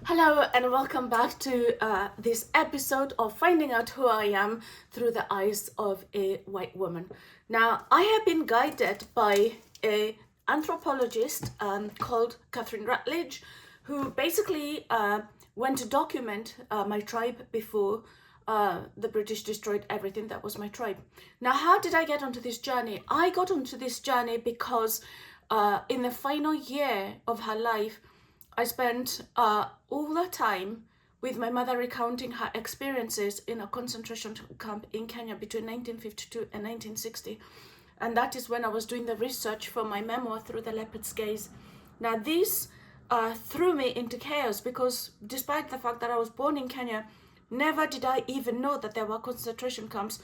Hello and welcome back to this episode of Finding Out Who I Am Through the Eyes of a White Woman. Now, I have been guided by an anthropologist called Catherine Rutledge, who basically went to document my tribe before the British destroyed everything that was my tribe. Now, how did I get onto this journey? I got onto this journey because in the final year of her life, I spent all the time with my mother recounting her experiences in a concentration camp in Kenya between 1952 and 1960. And that is when I was doing the research for my memoir, Through the Leopard's Gaze. Now, this threw me into chaos because despite the fact that I was born in Kenya, never did I even know that there were concentration camps.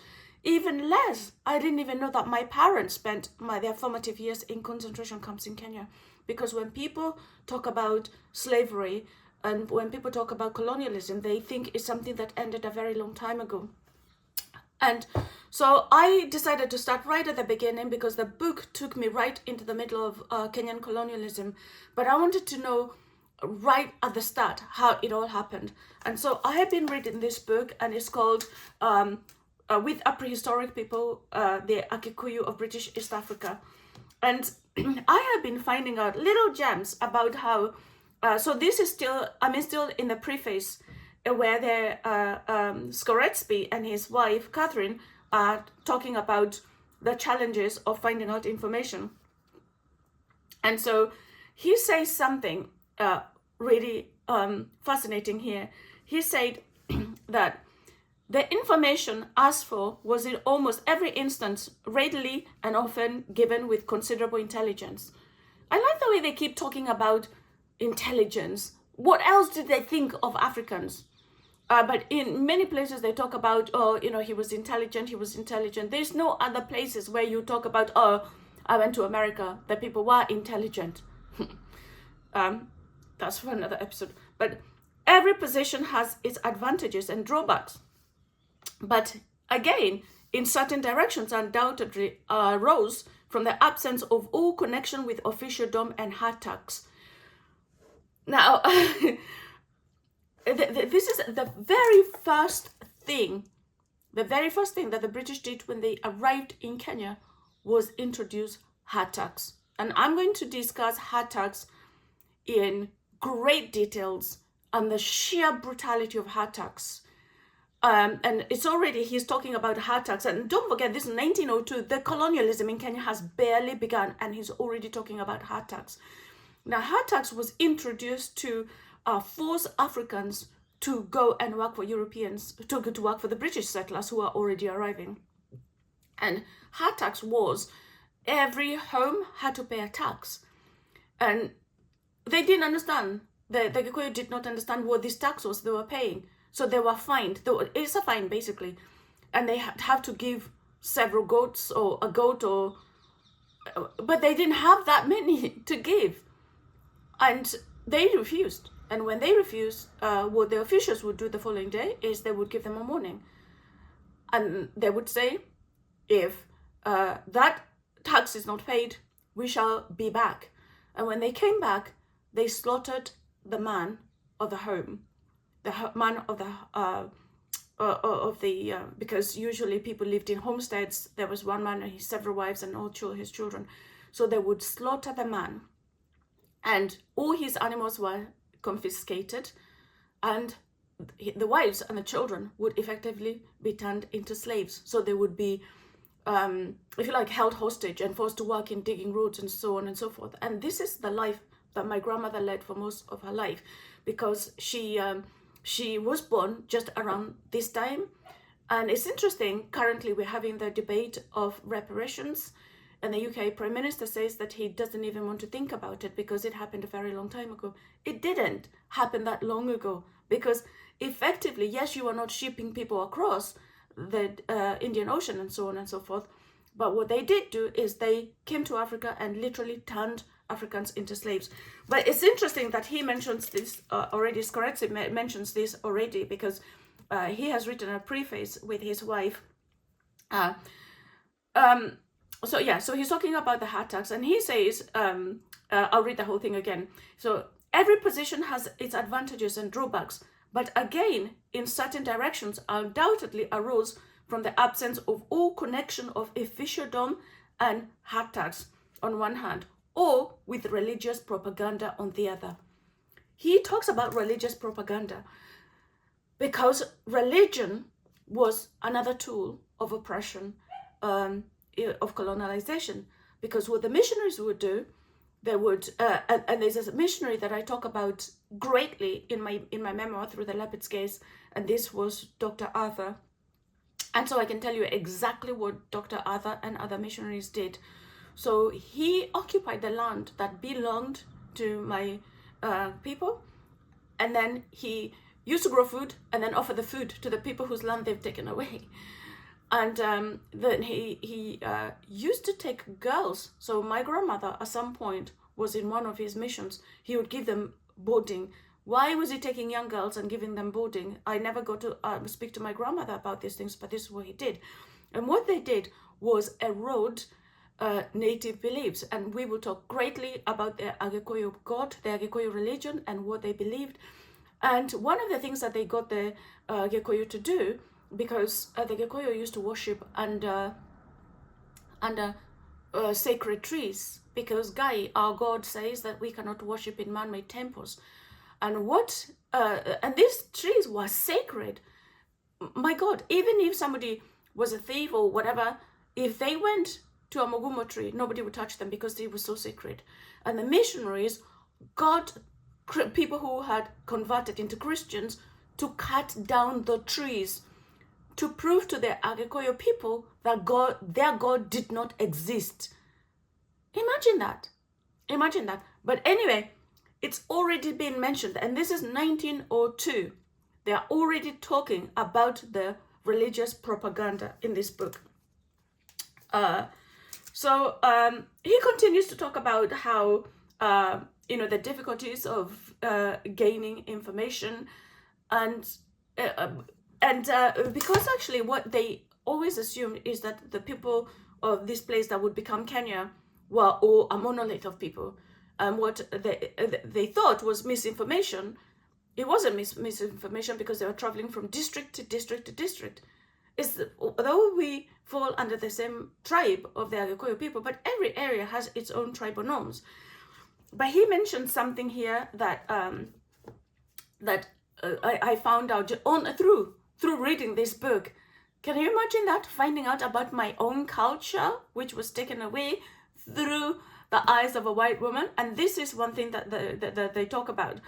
Even less, I didn't even know that my parents spent their formative years in concentration camps in Kenya. Because when people talk about slavery and when people talk about colonialism, they think it's something that ended a very long time ago. And so I decided to start right at the beginning because the book took me right into the middle of Kenyan colonialism. But I wanted to know right at the start how it all happened. And so I have been reading this book, and it's called With a Prehistoric People, the Akikuyu of British East Africa. And I have been finding out little gems about how, so this is still in the preface where Skoretsky and his wife, Catherine, are talking about the challenges of finding out information. And so he says something really fascinating here. He said that the information asked for was in almost every instance readily and often given with considerable intelligence. I like the way they keep talking about intelligence. What else did they think of Africans? But in many places they talk about, he was intelligent. There's no other places where you talk about, I went to America, that people were intelligent. That's for another episode. But every position has its advantages and drawbacks. But again, in certain directions, undoubtedly arose from the absence of all connection with officialdom and hard tax. Now, this is the very first thing that the British did when they arrived in Kenya was introduce hard tax. And I'm going to discuss hard tax in great details and the sheer brutality of hard tax. And it's already, he's talking about hard tax. And don't forget, this is 1902. The colonialism in Kenya has barely begun, and he's already talking about hard tax. Now, hard tax was introduced to force Africans to go and work for Europeans, to work for the British settlers who are already arriving. And hard tax was every home had to pay a tax. And they didn't understand. The Gikuyu did not understand what this tax was they were paying. So they were fined. It's a fine, basically. And they have to give several goats or a goat but they didn't have that many to give. And they refused. And when they refused, what the officials would do the following day is they would give them a warning. And they would say, if that tax is not paid, we shall be back. And when they came back, they slaughtered the man of the home. The man of the because usually people lived in homesteads. There was one man and his several wives and all his children. So they would slaughter the man, and all his animals were confiscated, and the wives and the children would effectively be turned into slaves. So they would be, if you like, held hostage and forced to work in digging roads and so on and so forth. And this is the life that my grandmother led for most of her life, because she was born just around this time. And it's interesting, currently we're having the debate of reparations, and the UK Prime Minister says that he doesn't even want to think about it because it happened a very long time ago. It didn't happen that long ago, because effectively, yes, you are not shipping people across the Indian Ocean and so on and so forth, but what they did do is they came to Africa and literally turned Africans into slaves. But it's interesting that he mentions this already. Skoretsky mentions this already because he has written a preface with his wife. So he's talking about the hard tax, and he says, I'll read the whole thing again. So every position has its advantages and drawbacks, but again, in certain directions, undoubtedly arose from the absence of all connection of officialdom and hatats on one hand, or with religious propaganda on the other. He talks about religious propaganda because religion was another tool of oppression, of colonization. Because what the missionaries would do, they would, and there's a missionary that I talk about greatly in my memoir, Through the Leopard's Gaze, and this was Dr. Arthur. And so I can tell you exactly what Dr. Arthur and other missionaries did. So he occupied the land that belonged to my people, and then he used to grow food and then offer the food to the people whose land they've taken away. And then he used to take girls. So my grandmother at some point was in one of his missions. He would give them boarding. Why was he taking young girls and giving them boarding? I never got to speak to my grandmother about these things, but this is what he did. And what they did was erode native beliefs. And we will talk greatly about the Agikoyo God, the Agikoyo religion, and what they believed. And one of the things that they got the Agikoyo to do, because the Gikoyo used to worship under sacred trees, because Gai, our God, says that we cannot worship in man-made temples. And and these trees were sacred. My God, even if somebody was a thief or whatever, if they went to a mogumo tree, nobody would touch them because they were so sacred. And the missionaries got people who had converted into Christians to cut down the trees to prove to the Agikoyo people that their God did not exist. Imagine that. Imagine that. But anyway, it's already been mentioned, and this is 1902. They are already talking about the religious propaganda in this book. He continues to talk about how, the difficulties of gaining information, and because actually what they always assumed is that the people of this place that would become Kenya were all a monolith of people. And what they thought was misinformation. It wasn't misinformation because they were traveling from district to district to district. Although we fall under the same tribe of the Agikoyo people, but every area has its own tribal norms. But he mentioned something here that I found out through reading this book. Can you imagine that? Finding out about my own culture, which was taken away through the eyes of a white woman. And this is one thing that they talk about.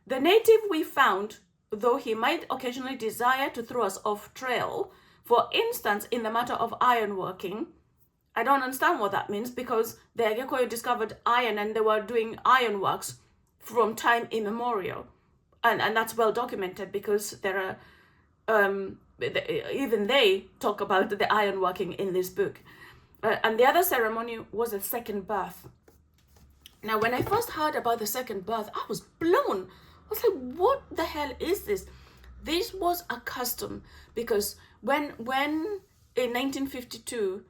The native we found, though he might occasionally desire to throw us off trail, for instance, in the matter of ironworking. I don't understand what that means, because the Agikoyo discovered iron and they were doing ironworks from time immemorial. And that's well documented, because there are, even they talk about the ironworking in this book. And the other ceremony was a second birth. Now, when I first heard about the second birth, I was blown. I was like, what the hell is this? This was a custom, because when in 1952,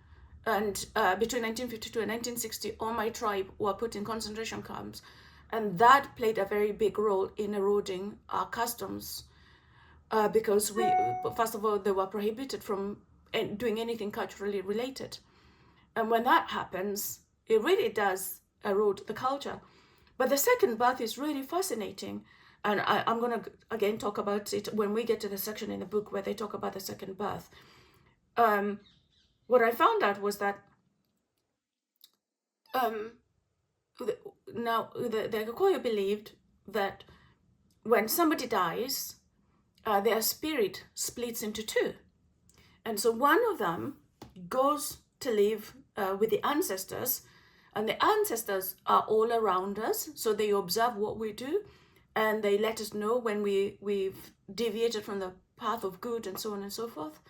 and between 1952 and 1960, all my tribe were put in concentration camps, and that played a very big role in eroding our customs, because first of all, they were prohibited from doing anything culturally related. And when that happens, it really does erode the culture. But the second birth is really fascinating. And I'm going to, again, talk about it when we get to the section in the book where they talk about the second birth. What I found out was that the Agikoyo believed that when somebody dies, their spirit splits into two. And so one of them goes to live with the ancestors, and the ancestors are all around us, so they observe what we do, and they let us know when we've deviated from the path of good, and so on and so forth.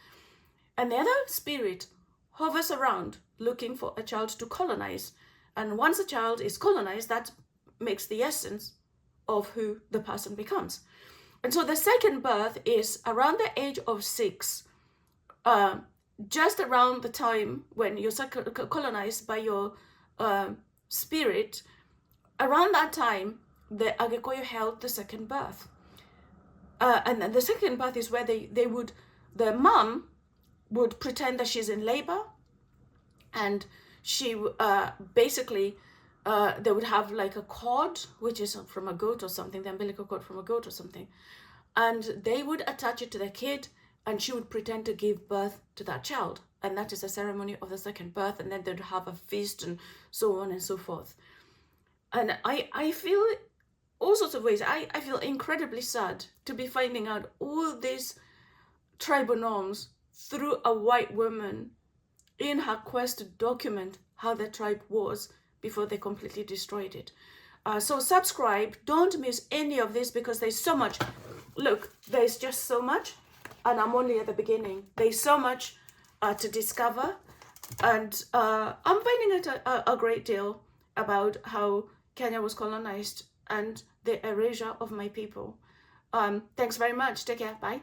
And the other spirit hovers around looking for a child to colonize. And once a child is colonized, that makes the essence of who the person becomes. And so the second birth is around the age of 6, just around the time when you're colonized by your spirit. Around that time, the Agikoyo held the second birth. And then the second birth is where the mom would pretend that she's in labor, and she basically they would have like a cord, which is from a goat or something, the umbilical cord from a goat or something, and they would attach it to the kid, and she would pretend to give birth to that child, and that is a ceremony of the second birth, and then they'd have a feast and so on and so forth. And I feel all sorts of ways. I feel incredibly sad to be finding out all these tribal norms through a white woman in her quest to document how the tribe was before they completely destroyed it. So subscribe, don't miss any of this, because there's so much. Look, there's just so much, and I'm only at the beginning. There's so much to discover, and I'm finding it a great deal about how Kenya was colonized and the erasure of my people. Thanks very much. Take care. Bye.